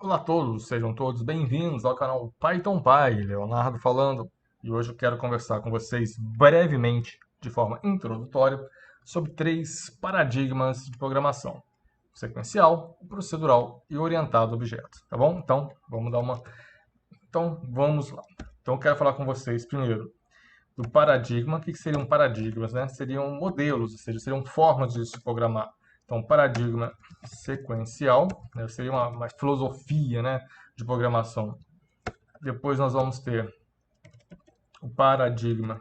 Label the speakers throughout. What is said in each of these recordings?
Speaker 1: Olá a todos, sejam todos bem-vindos ao canal Python Pai, Leonardo falando, e hoje eu quero conversar com vocês brevemente, de forma introdutória, sobre três paradigmas de programação: o sequencial, o procedural e o orientado a objetos, tá bom? Vamos lá. Então eu quero falar com vocês primeiro do paradigma. O que seriam paradigmas, né? Seriam modelos, ou seja, seriam formas de se programar. Então, paradigma sequencial, né, seria uma filosofia, né, de programação. Depois nós vamos ter o paradigma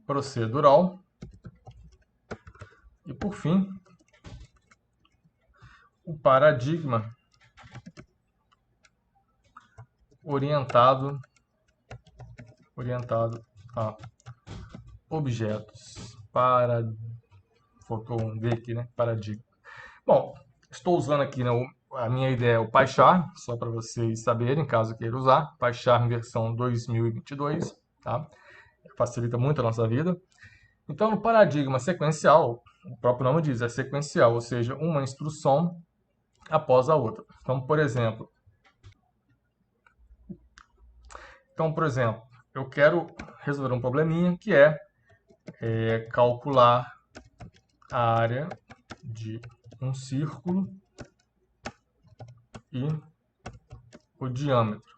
Speaker 1: procedural. E, por fim, o paradigma orientado a objetos. Faltou um D aqui, né? Paradigma. Bom, estou usando aqui, né, a minha ideia é o PyCharm, só para vocês saberem, caso queira usar. PyCharm versão 2022, tá? Facilita muito a nossa vida. Então, no paradigma sequencial, o próprio nome diz, é sequencial, ou seja, uma instrução após a outra. Então, por exemplo, eu quero resolver um probleminha que é calcular a área de um círculo e o diâmetro,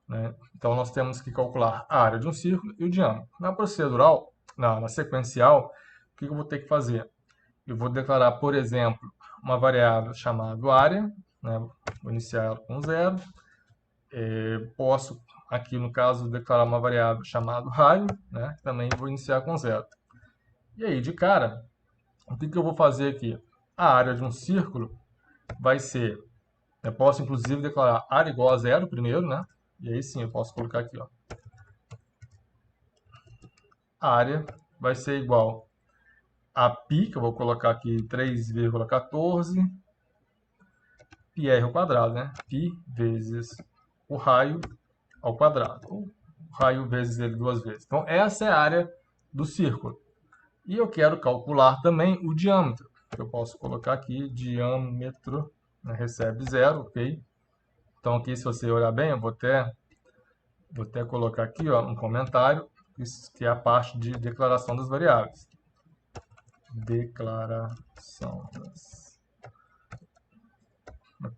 Speaker 1: né? Então, nós temos que calcular a área de um círculo e o diâmetro. Na procedural, na sequencial, o que eu vou ter que fazer? Eu vou declarar, por exemplo, uma variável chamada área, né? Vou iniciar ela com zero. Posso, aqui no caso, declarar uma variável chamada raio, né? Também vou iniciar com zero. E aí, de cara, o que eu vou fazer aqui? A área de um círculo vai ser, eu posso inclusive declarar área igual a zero primeiro, né? E aí sim eu posso colocar aqui, ó. A área vai ser igual a π, que eu vou colocar aqui 3,14 πr ao quadrado, né? Π vezes o raio ao quadrado. O raio vezes ele duas vezes. Então, essa é a área do círculo. E eu quero calcular também o diâmetro. Eu posso colocar aqui diâmetro, né, recebe zero, ok? Então, aqui, se você olhar bem, eu vou até colocar aqui, ó, um comentário, que é a parte de declaração das variáveis. Declaração das...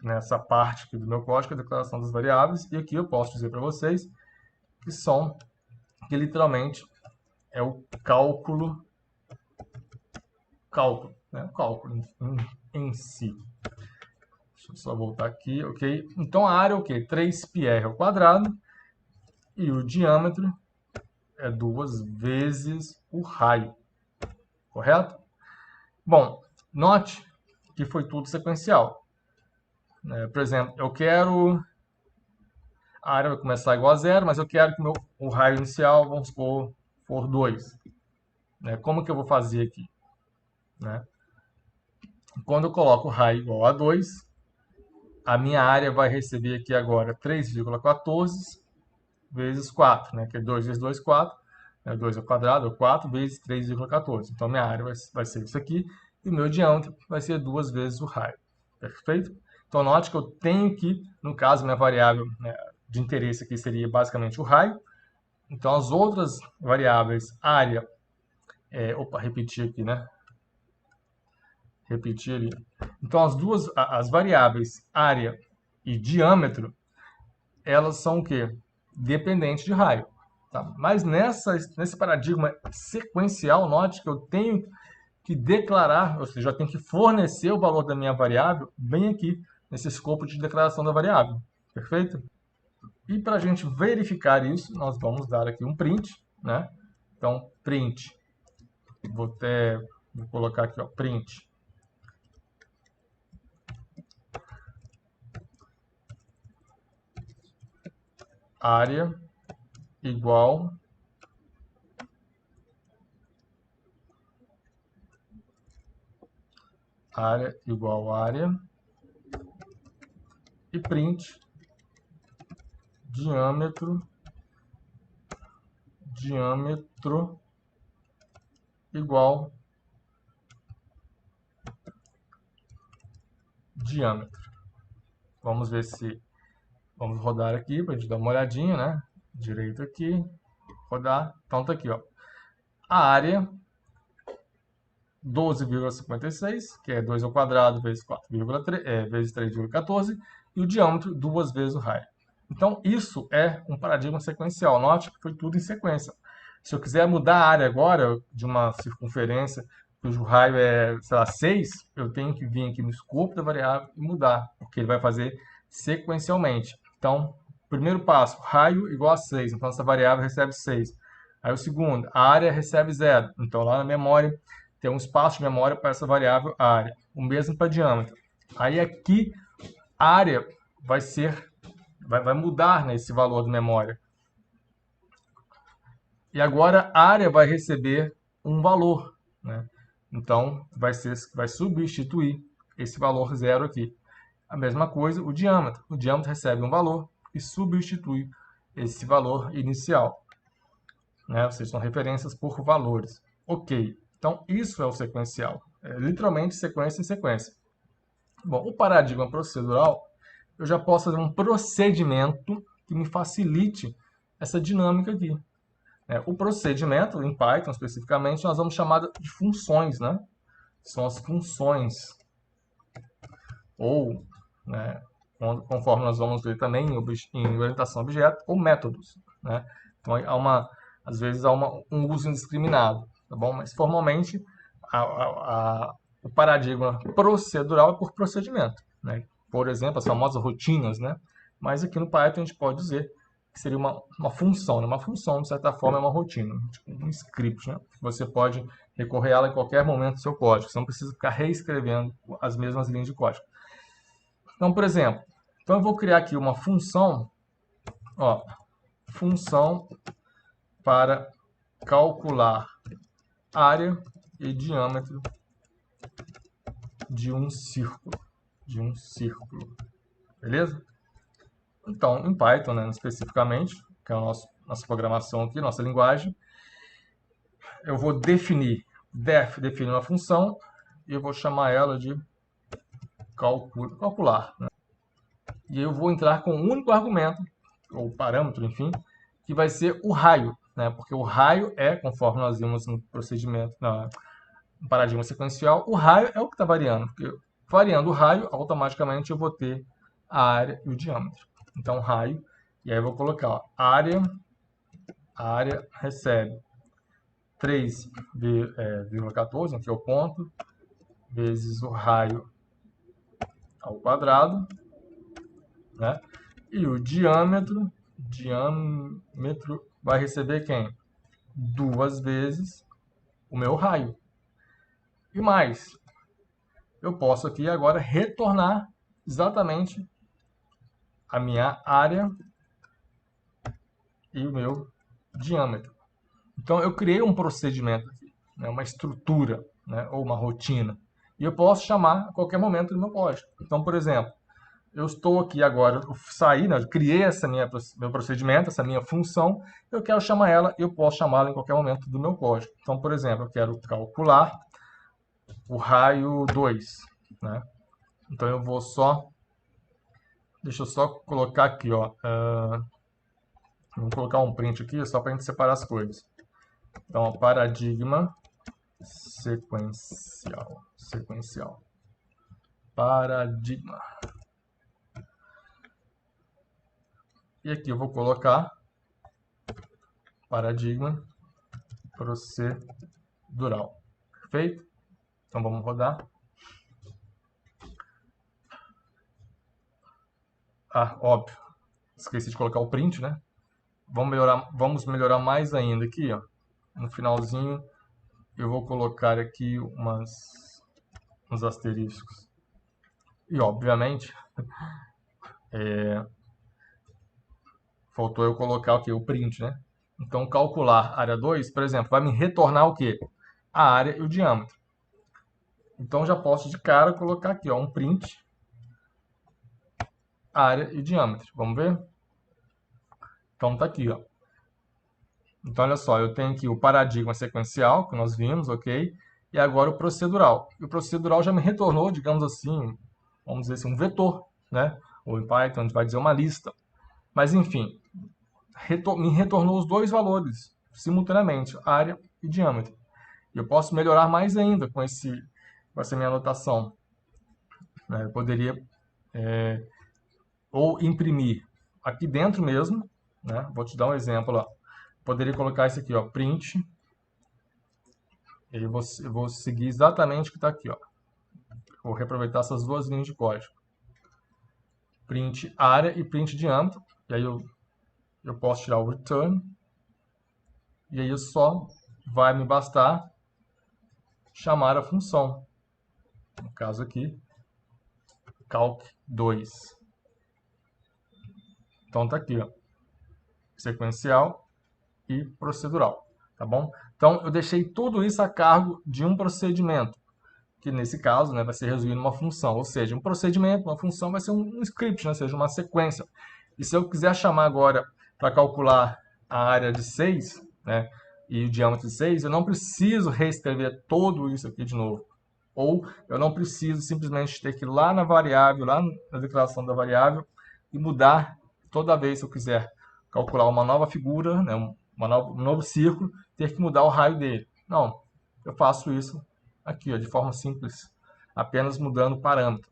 Speaker 1: Nessa parte aqui do meu código, a declaração das variáveis. E aqui eu posso dizer para vocês que literalmente é o cálculo, né? O cálculo em si. Deixa eu só voltar aqui, ok? Então a área é o quê? 3πr ao quadrado e o diâmetro é duas vezes o raio, correto? Bom, note que foi tudo sequencial. Por exemplo, eu quero a área vai começar igual a zero, mas eu quero que o raio inicial, vamos supor, for 2. Como que eu vou fazer aqui? Né? Quando eu coloco o raio igual a 2, a minha área vai receber aqui agora 3,14 vezes 4, né? Que é 2 vezes 2, 4. 2 ao quadrado, ou 4 vezes 3,14. Então, minha área vai ser isso aqui. E o meu diâmetro vai ser duas vezes o raio. Perfeito? Então, note que eu tenho que, no caso, minha variável, né, de interesse aqui seria basicamente o raio. Então, as outras variáveis, área... repetir aqui, né? Repetir ali. Então, as variáveis área e diâmetro, elas são o quê? Dependentes de raio. Tá? Mas nesse paradigma sequencial, note que eu tenho que declarar, ou seja, eu tenho que fornecer o valor da minha variável bem aqui, nesse escopo de declaração da variável. Perfeito? E para a gente verificar isso, nós vamos dar aqui um print, né? Então, print. Vou colocar aqui, ó, print. Área igual área e print diâmetro igual diâmetro. Vamos ver se... Vamos rodar aqui para a gente dar uma olhadinha, né? Direito aqui, rodar. Então tá aqui, ó. A área 12,56, que é 2 ao quadrado vezes 4,3, vezes 3,14, e o diâmetro 2 vezes o raio. Então, isso é um paradigma sequencial. Note que foi tudo em sequência. Se eu quiser mudar a área agora de uma circunferência, cujo raio é, sei lá, 6, eu tenho que vir aqui no escopo da variável e mudar, porque ele vai fazer sequencialmente. Então, primeiro passo, raio igual a 6, então essa variável recebe 6. Aí o segundo, a área recebe 0, então lá na memória tem um espaço de memória para essa variável área. O mesmo para diâmetro. Aí aqui, a área vai mudar, né, esse valor de memória. E agora a área vai receber um valor, né? Então, vai substituir esse valor 0 aqui. A mesma coisa o diâmetro. O diâmetro recebe um valor e substitui esse valor inicial, né? Ou seja, são referências por valores. Ok. Então, isso é o sequencial. É literalmente sequência em sequência. Bom, o paradigma procedural, eu já posso fazer um procedimento que me facilite essa dinâmica aqui. O procedimento, em Python especificamente, nós vamos chamar de funções, né? São as funções. Ou, né, conforme nós vamos ver também em orientação a objeto, ou métodos, né? Então, às vezes há um uso indiscriminado, tá bom? Mas, formalmente, o paradigma procedural é por procedimento, né? Por exemplo, as famosas rotinas, né? Mas aqui no Python a gente pode dizer que seria uma função, né? Uma função, de certa forma, é uma rotina, tipo um script, né? Você pode recorrer a ela em qualquer momento do seu código, você não precisa ficar reescrevendo as mesmas linhas de código. Então, por exemplo, eu vou criar aqui uma função, ó, função para calcular área e diâmetro de um círculo, beleza? Então, em Python, né, especificamente, que é a nossa programação aqui, nossa linguagem, eu vou definir uma função e eu vou chamar ela de calcular, né? E eu vou entrar com um único argumento, ou parâmetro, enfim, que vai ser o raio, né? Porque o raio conforme nós vimos no procedimento, no paradigma sequencial, o raio é o que está variando, porque variando o raio, automaticamente eu vou ter a área e o diâmetro. Então, raio, e aí eu vou colocar, ó, a área recebe 3,14, que é o ponto, vezes o raio ao quadrado, né? E o diâmetro vai receber quem? 2 vezes o meu raio. E mais, eu posso aqui agora retornar exatamente a minha área e o meu diâmetro. Então, eu criei um procedimento aqui, né, uma estrutura, né, ou uma rotina. E eu posso chamar a qualquer momento do meu código. Então, por exemplo, eu estou aqui agora, eu saí, né, eu criei meu procedimento, essa minha função, eu quero chamar ela e eu posso chamá-la em qualquer momento do meu código. Então, por exemplo, eu quero calcular o raio 2, né? Então, eu vou deixa eu só colocar aqui, ó, vou colocar um print aqui só para a gente separar as coisas. Então, ó, paradigma sequencial. Paradigma. E aqui eu vou colocar paradigma procedural. Perfeito? Então vamos rodar. Ah, óbvio. Esqueci de colocar o print, né? Vamos melhorar mais ainda aqui, ó. No finalzinho eu vou colocar aqui uns asteriscos. E obviamente faltou eu colocar o que? O print, né? Então calcular área 2, por exemplo, vai me retornar o quê? A área e o diâmetro. Então já posso de cara colocar aqui, ó, um print, área e diâmetro. Vamos ver? Então tá aqui, ó. Então olha só, eu tenho aqui o paradigma sequencial, que nós vimos, ok? E agora o procedural. E o procedural já me retornou, digamos assim, vamos dizer assim, um vetor, né? Ou em Python a gente vai dizer uma lista. Mas enfim, me retornou os dois valores simultaneamente, área e diâmetro. Eu posso melhorar mais ainda com essa minha anotação, né? Eu poderia ou imprimir aqui dentro mesmo, né? Vou te dar um exemplo, ó. Poderia colocar isso aqui, ó, print, e aí eu vou seguir exatamente o que está aqui, ó. Vou reaproveitar essas duas linhas de código. Print área e print diâmetro, e aí eu posso tirar o return, e aí só vai me bastar chamar a função. No caso aqui, calc2. Então tá aqui, ó, sequencial e procedural, tá bom? Então eu deixei tudo isso a cargo de um procedimento, que nesse caso, né, vai ser resumido numa função, ou seja, um procedimento, uma função vai ser um script, né, ou seja, uma sequência. E se eu quiser chamar agora para calcular a área de 6, né, e o diâmetro de 6, eu não preciso reescrever tudo isso aqui de novo. Ou eu não preciso simplesmente ter que ir lá na variável, lá na declaração da variável, e mudar toda vez que eu quiser calcular uma nova figura, né, um novo círculo, ter que mudar o raio dele. Não, eu faço isso aqui, ó, de forma simples, apenas mudando o parâmetro.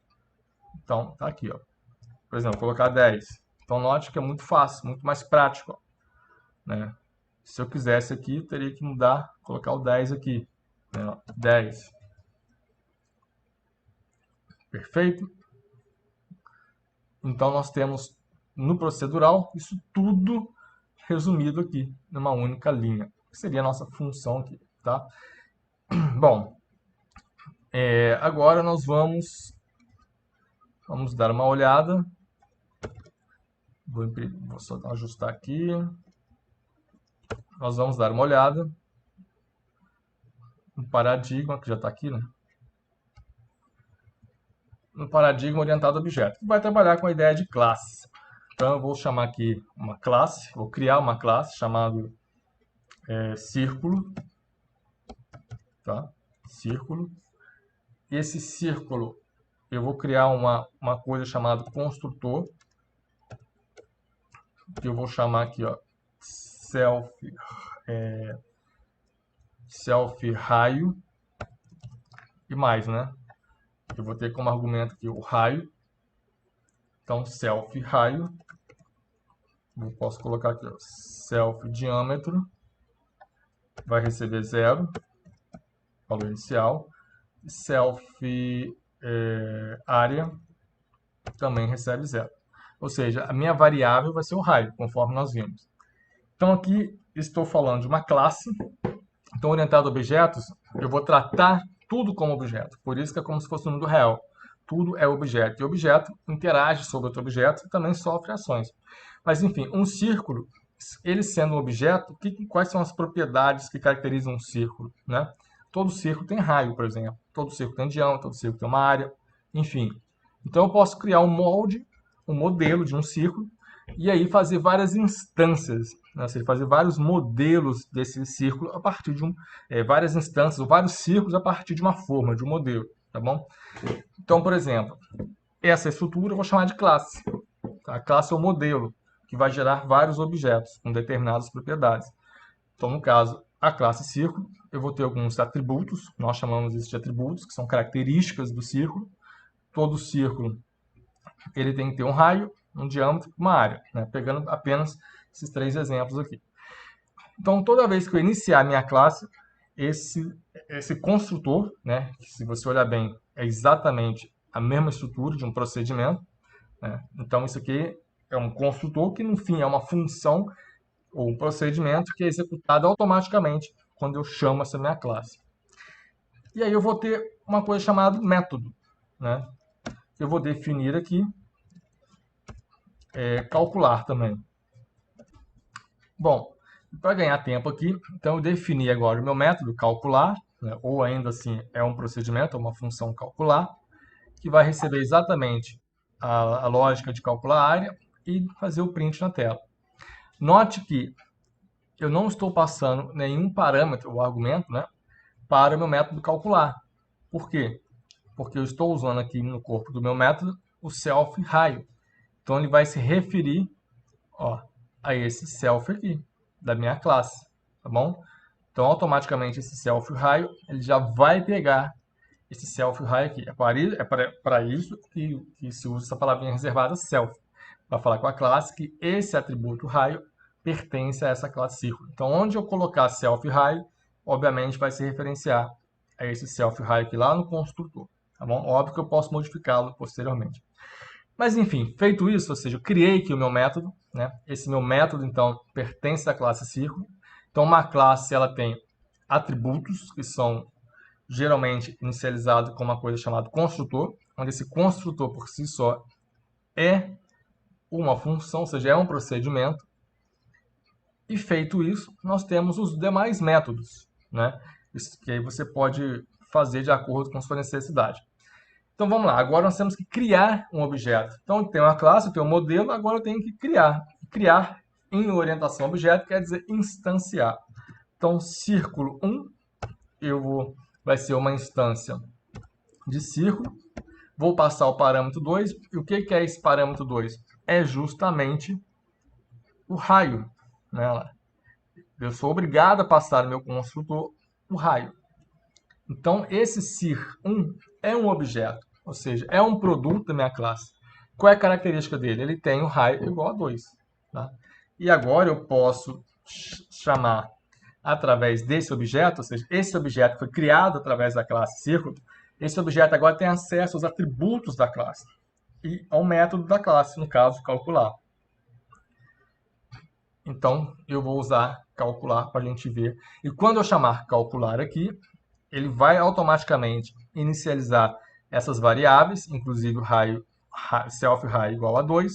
Speaker 1: Então, tá aqui, ó. Por exemplo, colocar 10. Então, note que é muito fácil, muito mais prático, ó, né? Se eu quisesse aqui, eu teria que mudar, colocar o 10 aqui, né? 10. Perfeito? Então, nós temos no procedural isso tudo resumido aqui numa única linha, que seria a nossa função aqui, tá? Bom, agora nós vamos dar uma olhada. Vou só ajustar aqui. Nós vamos dar uma olhada no paradigma, que já está aqui, né? No paradigma orientado a objeto, que vai trabalhar com a ideia de classe. Então, eu vou chamar aqui uma classe, vou criar uma classe chamada círculo, tá? Círculo. E esse círculo, eu vou criar uma coisa chamada construtor, que eu vou chamar aqui, ó, self raio e mais, né? Eu vou ter como argumento aqui o raio. Então, self raio. Eu posso colocar aqui, ó, self diâmetro. Vai receber 0, valor inicial. Self área também recebe 0. Ou seja, a minha variável vai ser o raio, conforme nós vimos. Então, aqui estou falando de uma classe. Então, orientado a objetos, eu vou tratar tudo como objeto. Por isso que é como se fosse um número real. Tudo é objeto. E objeto interage sobre outro objeto e também sofre ações. Mas, enfim, um círculo, ele sendo um objeto, quais são as propriedades que caracterizam um círculo, né? Todo círculo tem raio, por exemplo. Todo círculo tem diâmetro, todo círculo tem uma área, enfim. Então, eu posso criar um molde, um modelo de um círculo, e aí fazer várias instâncias, né? Ou seja, fazer vários modelos desse círculo a partir de várias instâncias, ou vários círculos a partir de uma forma, de um modelo, tá bom? Então, por exemplo, essa estrutura eu vou chamar de classe. Tá? A classe é o modelo, que vai gerar vários objetos com determinadas propriedades. Então, no caso, a classe círculo, eu vou ter alguns atributos, nós chamamos isso de atributos, que são características do círculo. Todo círculo ele tem que ter um raio, um diâmetro e uma área, né? Pegando apenas esses 3 exemplos aqui. Então, toda vez que eu iniciar a minha classe, esse construtor, né, que se você olhar bem, é exatamente a mesma estrutura de um procedimento, né? Então, isso aqui é um construtor que, no fim, é uma função ou um procedimento que é executado automaticamente quando eu chamo essa minha classe. E aí eu vou ter uma coisa chamada método, né? Eu vou definir aqui calcular também. Bom, para ganhar tempo aqui, então eu defini agora o meu método calcular, né, ou ainda assim é um procedimento, uma função calcular, que vai receber exatamente a lógica de calcular a área e fazer o print na tela. Note que eu não estou passando nenhum parâmetro ou argumento, né, para o meu método calcular. Por quê? porque eu estou usando aqui no corpo do meu método o self raio. Então, ele vai se referir, ó, a esse self aqui, da minha classe, tá bom? Então, automaticamente, esse self raio, ele já vai pegar esse self raio aqui. É para isso que se usa essa palavrinha reservada self, para falar com a classe que esse atributo raio pertence a essa classe círculo. Então, onde eu colocar self raio, obviamente vai se referenciar a esse self raio aqui lá no construtor, tá bom? Óbvio que eu posso modificá-lo posteriormente. Mas enfim, feito isso, ou seja, eu criei aqui o meu método, né? Esse meu método, então, pertence à classe círculo. Então, uma classe, ela tem atributos, que são geralmente inicializados com uma coisa chamada construtor, onde esse construtor, por si só, é uma função, ou seja, é um procedimento. E feito isso, nós temos os demais métodos, né? Isso que aí você pode fazer de acordo com sua necessidade. Então vamos lá, agora nós temos que criar um objeto. Então tem uma classe, tem um modelo, agora eu tenho que criar. Criar em orientação a objeto quer dizer instanciar. Então círculo 1, vai ser uma instância de círculo. Vou passar o parâmetro 2. E o que é esse parâmetro 2? É justamente o raio, né? Eu sou obrigado a passar no meu construtor o raio. Então, esse cir1 é um objeto, ou seja, é um produto da minha classe. Qual é a característica dele? Ele tem o raio igual a 2. Tá? E agora eu posso chamar através desse objeto, ou seja, esse objeto foi criado através da classe círculo, esse objeto agora tem acesso aos atributos da classe e ao método da classe, no caso, calcular. Então, eu vou usar calcular para a gente ver. E quando eu chamar calcular aqui, ele vai automaticamente inicializar essas variáveis, inclusive o raio, self raio igual a 2,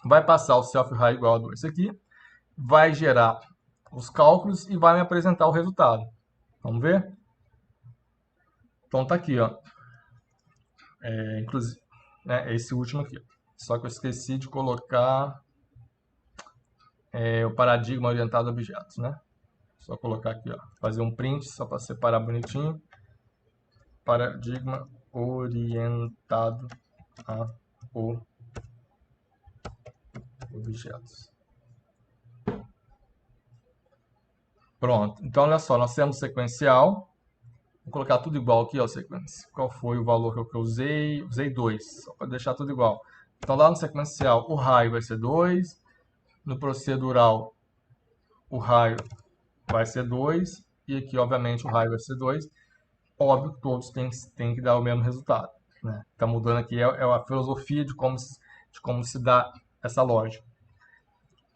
Speaker 1: vai passar o self raio igual a 2 aqui, vai gerar os cálculos e vai me apresentar o resultado. Vamos ver? Então tá aqui, ó. Inclusive, né, esse último aqui. Só que eu esqueci de colocar o paradigma orientado a objetos, né? Só colocar aqui, ó, fazer um print só para separar bonitinho. Paradigma orientado a objetos. Pronto. Então, olha só, nós temos sequencial. Vou colocar tudo igual aqui, ó, sequência. Qual foi o valor que eu usei? Usei 2, só para deixar tudo igual. Então, lá no sequencial, o raio vai ser 2. No procedural, o raio vai ser 2. E aqui, obviamente, o raio vai ser 2. Óbvio que todos têm que dar o mesmo resultado. Né? Tá mudando aqui é a filosofia de como se dá essa lógica.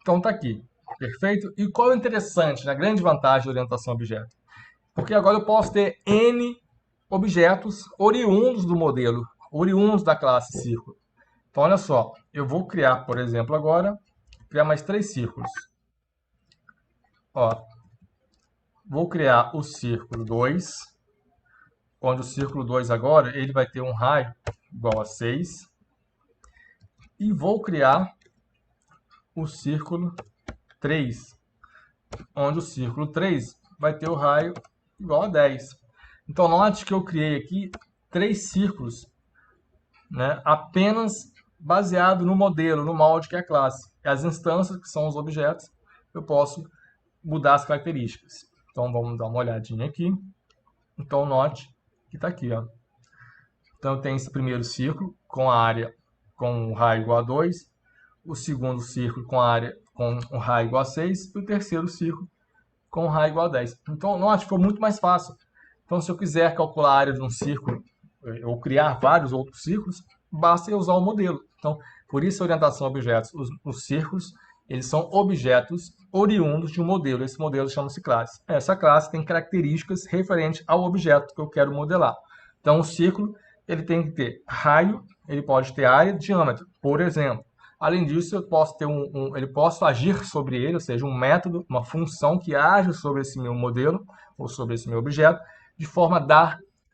Speaker 1: Então, tá aqui. Perfeito? E qual é o interessante, né? A grande vantagem da orientação a objeto? Porque agora eu posso ter N objetos oriundos do modelo, oriundos da classe círculo. Então, olha só, eu vou criar, por exemplo, agora, criar mais 3 círculos. Ó, vou criar o círculo 2, onde o círculo 2 agora ele vai ter um raio igual a 6. E vou criar o círculo 3, onde o círculo 3 vai ter o raio igual a 10. Então, note que eu criei aqui 3 círculos, né, apenas baseado no modelo, no molde que é a classe. E as instâncias, que são os objetos, eu posso mudar as características. Então, vamos dar uma olhadinha aqui. Então, note que está aqui, ó. Então, eu tenho esse primeiro círculo com a área com o raio igual a 2, o segundo círculo com a área com o raio igual a 6 e o terceiro círculo com o raio igual a 10. Então, note, ficou muito mais fácil. Então, se eu quiser calcular a área de um círculo ou criar vários outros círculos, basta eu usar o modelo. Então, por isso a orientação a objetos. Os círculos, eles são objetos oriundos de um modelo. Esse modelo chama-se classe. Essa classe tem características referentes ao objeto que eu quero modelar. Então, o círculo, ele tem que ter raio, ele pode ter área e diâmetro, por exemplo. Além disso, eu posso ter posso agir sobre ele, ou seja, um método, uma função que age sobre esse meu modelo ou sobre esse meu objeto, de forma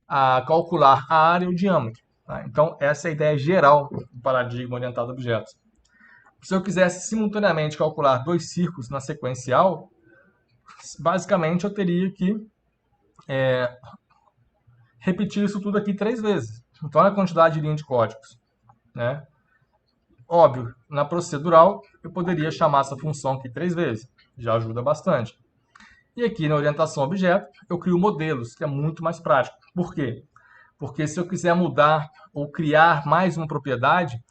Speaker 1: a calcular a área e o diâmetro. Tá? Então, essa é a ideia geral do paradigma orientado a objetos. Se eu quisesse simultaneamente calcular 2 círculos na sequencial, basicamente eu teria que repetir isso tudo aqui 3 vezes. Então, olha a quantidade de linha de códigos, né? Óbvio, na procedural, eu poderia chamar essa função aqui 3 vezes. Já ajuda bastante. E aqui na orientação a objeto, eu crio modelos, que é muito mais prático. Por quê? Porque se eu quiser mudar ou criar mais uma propriedade,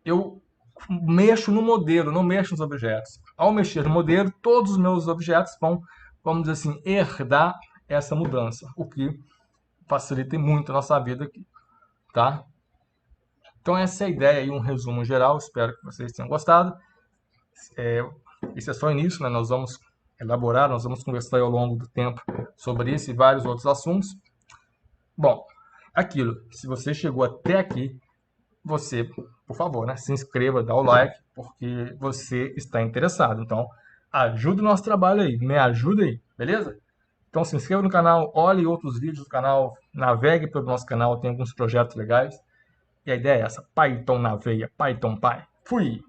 Speaker 1: eu mexo no modelo, não mexo nos objetos. Ao mexer no modelo, todos os meus objetos vão, vamos dizer assim, herdar essa mudança, o que facilita muito a nossa vida aqui, tá? Então essa é a ideia aí, um resumo geral, espero que vocês tenham gostado. Esse é só o início, né? Nós vamos elaborar, nós vamos conversar ao longo do tempo sobre esse e vários outros assuntos. Bom, aquilo, se você chegou até aqui, você, por favor, né, se inscreva, dá o like, porque você está interessado. Então, ajuda o nosso trabalho aí, me ajuda aí, beleza? Então, se inscreva no canal, olhe outros vídeos do canal, navegue pelo nosso canal, tem alguns projetos legais. E a ideia é essa, Python na veia, Python Pai. Fui!